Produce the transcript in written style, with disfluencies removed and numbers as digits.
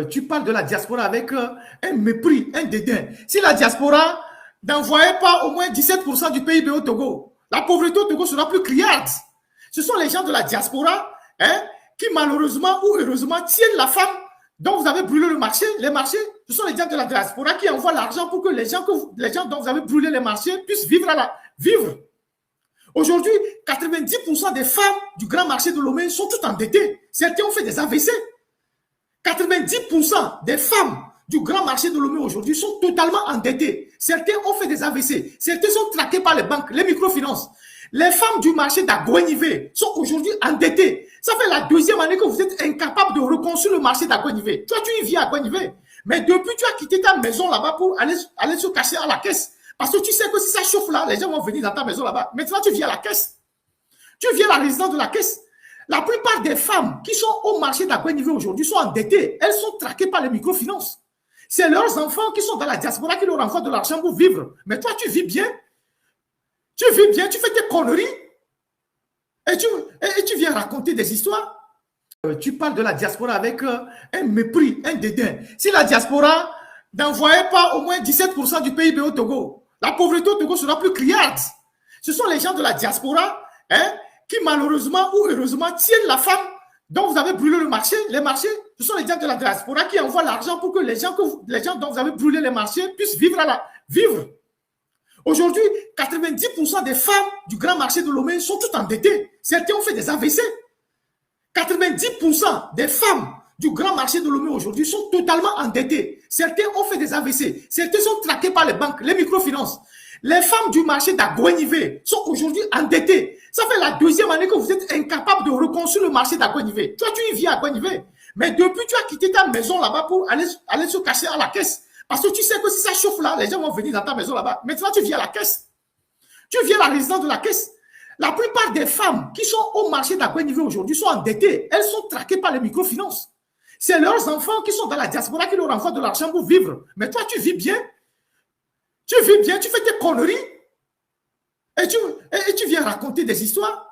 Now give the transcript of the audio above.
Tu parles de la diaspora avec un mépris, un dédain. Si la diaspora n'envoyait pas au moins 17% du PIB au Togo, la pauvreté au Togo sera plus criarde. Ce sont les gens de la diaspora qui malheureusement ou heureusement tiennent la femme dont vous avez brûlé le marché, les marchés. Ce sont les gens de la diaspora qui envoient l'argent pour que les gens dont vous avez brûlé les marchés puissent vivre. Aujourd'hui, 90% des femmes du grand marché de Lomé sont toutes endettées. Certains ont fait des AVC. 90% des femmes du grand marché de Lomé aujourd'hui sont totalement endettées. Certains ont fait des AVC. Certains sont traqués par les banques, les microfinances. Les femmes du marché d'Aguenivé sont aujourd'hui endettées. Ça fait la deuxième année que vous êtes incapable de reconstruire le marché d'Aguenivé. Toi, tu y vis à Aguenivé. Mais depuis, tu as quitté ta maison là-bas pour aller se cacher à la caisse. Parce que tu sais que si ça chauffe là, les gens vont venir dans ta maison là-bas. Maintenant, tu viens à la caisse. Tu viens à la résidence de la caisse. La plupart des femmes qui sont au marché d'Aguenivé aujourd'hui sont endettées. Elles sont traquées par les microfinances. C'est leurs enfants qui sont dans la diaspora qui leur envoient de l'argent pour vivre. Mais toi, tu vis bien. Tu vis bien, tu fais tes conneries. Et tu viens raconter des histoires. Tu parles de la diaspora avec un mépris, un dédain. Si la diaspora n'envoyait pas au moins 17% du PIB au Togo, la pauvreté au Togo sera plus criarde. Ce sont les gens de la diaspora qui malheureusement ou heureusement tiennent la femme dont vous avez brûlé le marché, les marchés. Ce sont les gens de la diaspora qui envoient l'argent pour que les gens dont vous avez brûlé les marchés puissent vivre. Aujourd'hui, 90% des femmes du grand marché de Lomé sont toutes endettées. Certains ont fait des AVC. 90% des femmes du grand marché de Lomé aujourd'hui sont totalement endettées. Certains ont fait des AVC. Certains sont traqués par les banques, les microfinances. Les femmes du marché d'Aguenivé sont aujourd'hui endettées. Ça fait la deuxième année que vous êtes incapable de reconstruire le marché d'Aguenivé. Toi, tu y vis à Aguenivé. Mais depuis, tu as quitté ta maison là-bas pour aller se cacher à la caisse. Parce que tu sais que si ça chauffe là, les gens vont venir dans ta maison là-bas. Maintenant, tu viens à la caisse. Tu viens à la résidence de la caisse. La plupart des femmes qui sont au marché d'Aguenivé aujourd'hui sont endettées. Elles sont traquées par les microfinances. C'est leurs enfants qui sont dans la diaspora qui leur envoient de l'argent pour vivre. Mais toi, tu vis bien. Tu vis bien, tu fais tes conneries. Et tu viens raconter des histoires.